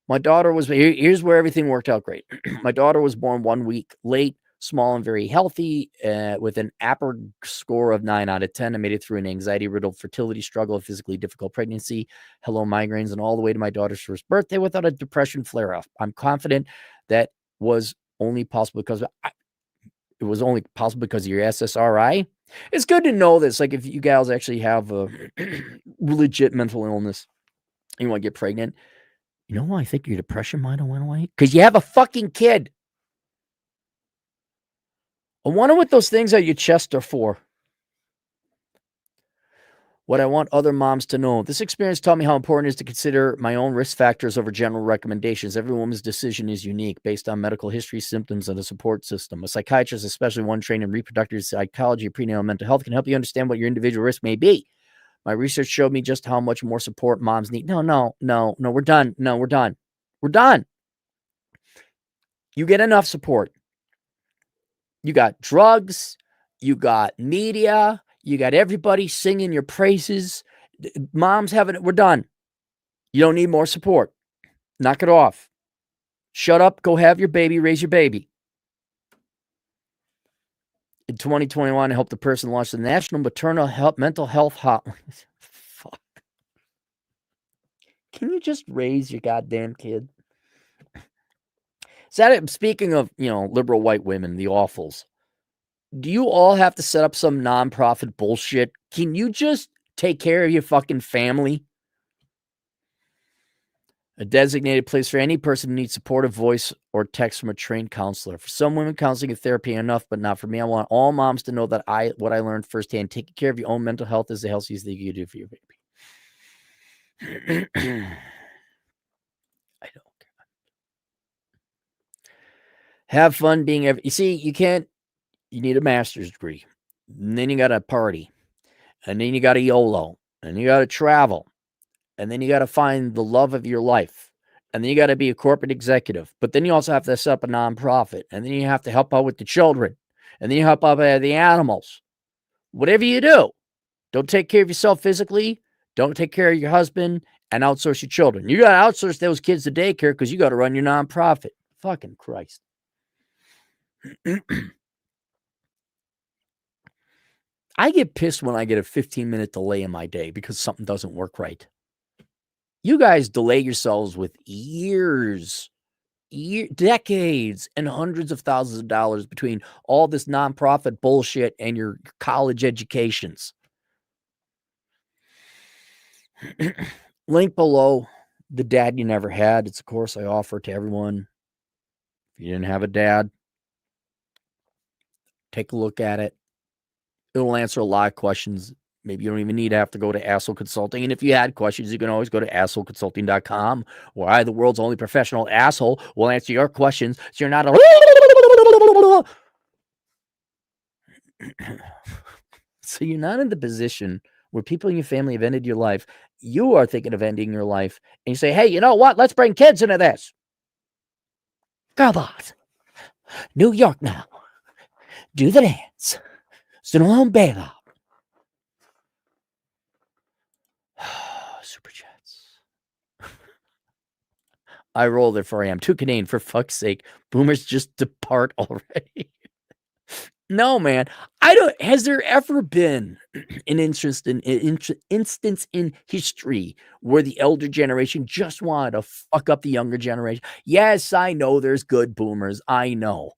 My daughter was, here's where everything worked out great. My daughter was born 1 week late, small and very healthy, with an APR score of 9 out of 10. I made it through an anxiety-riddled fertility struggle, a physically difficult pregnancy, hello migraines, and all the way to my daughter's first birthday without a depression flare-up. I'm confident that was only possible because it was only possible because of your SSRI. It's good to know this. Like, if you gals actually have a legit mental illness and you want to get pregnant, you know, I think your depression might have went away because you have a fucking kid. I wonder what those things on your chest are for. What I want other moms to know. This experience taught me how important it is to consider my own risk factors over general recommendations. Every woman's decision is unique based on medical history, symptoms, and a support system. A psychiatrist, especially one trained in reproductive psychology or prenatal mental health, can help you understand what your individual risk may be. My research showed me just how much more support moms need. No, we're done. No, we're done. We're done. You get enough support. You got drugs. You got media. You got everybody singing your praises. Moms having it. We're done. You don't need more support. Knock it off. Shut up. Go have your baby. Raise your baby. In 2021, I helped the person launch the National Maternal Mental Health Hotline. Fuck. Can you just raise your goddamn kid? Speaking of, liberal white women, the awfuls, do you all have to set up some nonprofit bullshit? Can you just take care of your fucking family? A designated place for any person who needs supportive voice or text from a trained counselor. For some women, counseling and therapy are enough, but not for me. I want all moms to know that what I learned firsthand, taking care of your own mental health is the healthiest thing you can do for your baby. I don't care. Have fun being you see, you need a master's degree. And then you got to party. And then you got to YOLO. And you got to travel. And then you got to find the love of your life. And then you got to be a corporate executive. But then you also have to set up a nonprofit. And then you have to help out with the children. And then you help out with the animals. Whatever you do, don't take care of yourself physically. Don't take care of your husband and outsource your children. You got to outsource those kids to daycare because you got to run your nonprofit. Fucking Christ. I get pissed when I get a 15-minute delay in my day because something doesn't work right. You guys delay yourselves with years decades and hundreds of thousands of dollars between all this nonprofit bullshit and your college educations. Link below, the dad you never had. It's a course I offer to everyone. If you didn't have a dad, take a look at it. It'll answer a lot of questions. Maybe you don't even need to have to go to Asshole Consulting. And if you had questions, you can always go to assholeconsulting.com, where I, the world's only professional asshole, will answer your questions. So you're not a... So you're not in the position where people in your family have ended your life. You are thinking of ending your life. And you say, hey, you know what? Let's bring kids into this. Girlboss. New York now. Do the dance. Stallone Bela. Super chats. I rolled it for I am too Canadian, for fuck's sake. Boomers just depart already. No, man. I don't. Has there ever been an instance in history where the elder generation just wanted to fuck up the younger generation? Yes, I know there's good boomers. I know.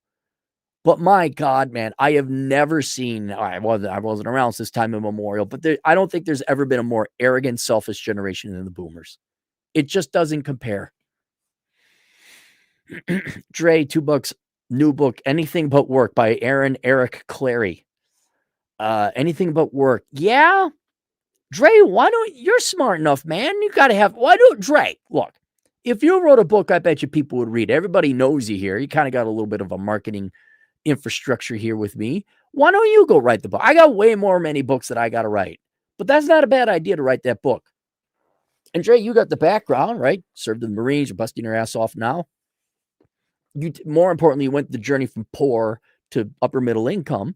But my God, man, I have never seen. I wasn't around since time immemorial, but I don't think there's ever been a more arrogant, selfish generation than the boomers. It just doesn't compare. Dre, $2. New book, Anything But Work by Eric Clary. Anything But Work. Yeah. Dre, why don't you're smart enough, man? You got to have, why don't Dre, look, if you wrote a book, I bet you people would read. Everybody knows you here. You kind of got a little bit of a marketing infrastructure here with me. Why don't you go write the book? I got way many books that I got to write, but that's not a bad idea to write that book. And Dre, you got the background, right? Served in the Marines, you're busting your ass off now. You, more importantly, you went the journey from poor to upper middle income.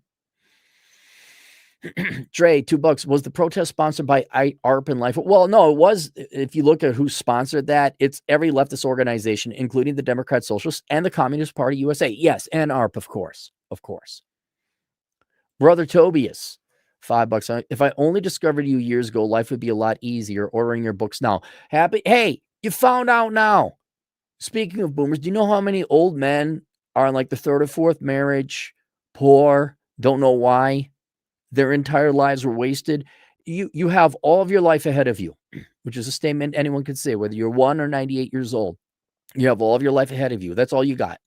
Dre, $2. Was the protest sponsored by ARP and Life? Well, no, it was. If you look at who sponsored that, it's every leftist organization, including the Democrat Socialists and the Communist Party USA. Yes, and ARP, of course. Of course. Brother Tobias, $5. If I only discovered you years ago, life would be a lot easier. Ordering your books now. Happy. Hey, you found out now. Speaking of boomers, do you know how many old men are in like the third or fourth marriage, poor, don't know why? Their entire lives were wasted. You have all of your life ahead of you, which is a statement anyone could say, whether you're 1 or 98 years old. You have all of your life ahead of you. That's all you got.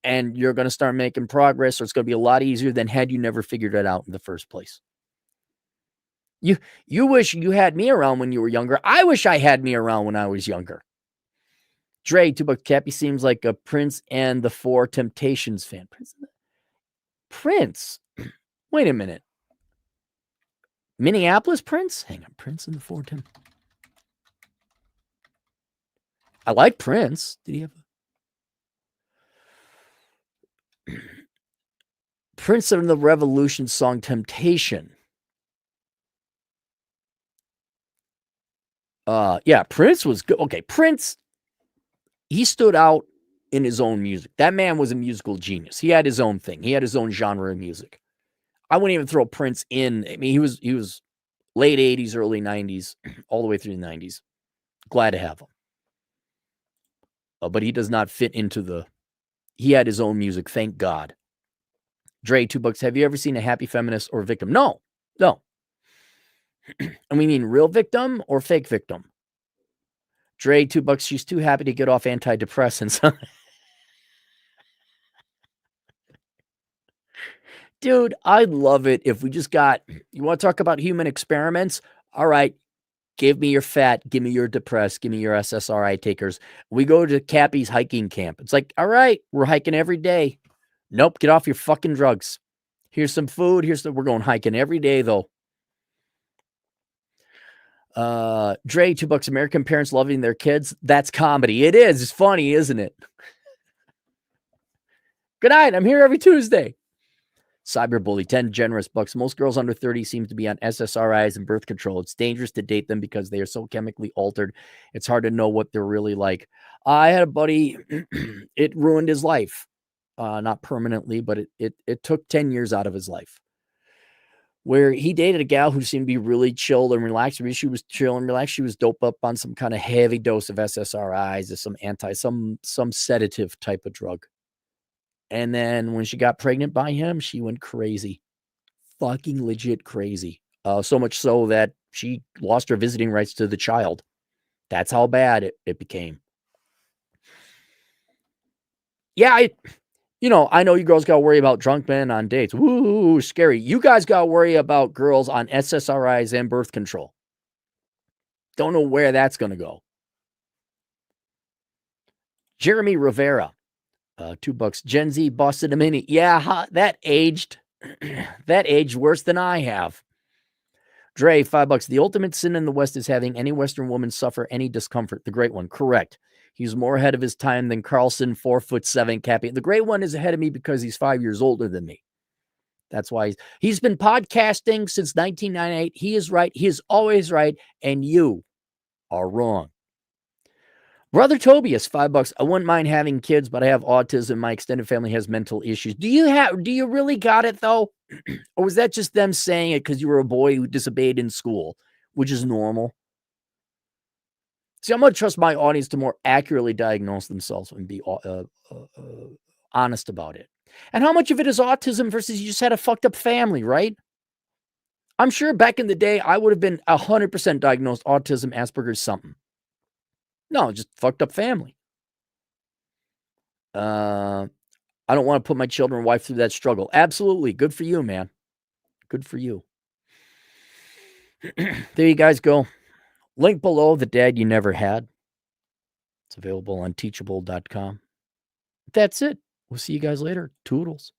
And you're going to start making progress, or it's going to be a lot easier than had you never figured it out in the first place. You wish you had me around when you were younger. I wish I had me around when I was younger. Dre, $2. Cappy seems like a Prince and the Four Temptations fan. Prince? Wait a minute. Minneapolis Prince? Hang on. Prince and the Four Temptations. I like Prince. Did he have a Prince of the Revolution song Temptation? Yeah, Prince was good. Okay, Prince, he stood out in his own music. That man was a musical genius. He had his own thing. He had his own genre of music. I wouldn't even throw Prince in. I mean, he was late 80s, early 90s, all the way through the 90s. Glad to have him. But he does not fit into he had his own music, thank God. Dre, $2. Have you ever seen a happy feminist or victim? No. And we mean real victim or fake victim? Dre, $2. She's too happy to get off antidepressants. Dude, I'd love it if we just got, you want to talk about human experiments? All right, give me your fat, give me your depressed, give me your SSRI takers. We go to Cappy's hiking camp. It's like, all right, we're hiking every day. Nope, get off your fucking drugs. Here's some food. We're going hiking every day, though. Dre, $2. American parents loving their kids. That's comedy. It is. It's funny, isn't it? Good night. I'm here every Tuesday. Cyberbully, 10 generous bucks. Most girls under 30 seem to be on SSRIs and birth control. It's dangerous to date them because they are so chemically altered. It's hard to know what they're really like. I had a buddy, it ruined his life. 'Not permanently, but it took 10 years out of his life. where he dated a gal who seemed to be really chilled and relaxed. She was chill and relaxed. She was doped up on some kind of heavy dose of SSRIs or some sedative type of drug. And then when she got pregnant by him, she went crazy, fucking legit crazy. So much so that she lost her visiting rights to the child. That's how bad it became. Yeah, I know you girls got to worry about drunk men on dates. Woo, scary. You guys got to worry about girls on SSRIs and birth control. Don't know where that's going to go. Jeremy Rivera, $2. Gen Z busted a mini. Yeah, that aged. That aged worse than I have. Dre, $5. The ultimate sin in the West is having any Western woman suffer any discomfort. The great one, correct. He's more ahead of his time than Carlson, 4'7", Cappy. The great one is ahead of me because he's 5 years older than me. That's why he's been podcasting since 1998. He is right. He is always right. And you are wrong. Brother Tobias, $5. I wouldn't mind having kids, but I have autism. My extended family has mental issues. Do you really got it though? Or was that just them saying it because you were a boy who disobeyed in school, which is normal? See, I'm going to trust my audience to more accurately diagnose themselves and be honest about it. And how much of it is autism versus you just had a fucked up family, right? I'm sure back in the day, I would have been 100% diagnosed autism, Asperger's, something. No, just fucked up family. I don't want to put my children and wife through that struggle. Absolutely. Good for you, man. Good for you. There you guys go. Link below, The Dad You Never Had. It's available on teachable.com. That's it. We'll see you guys later. Toodles.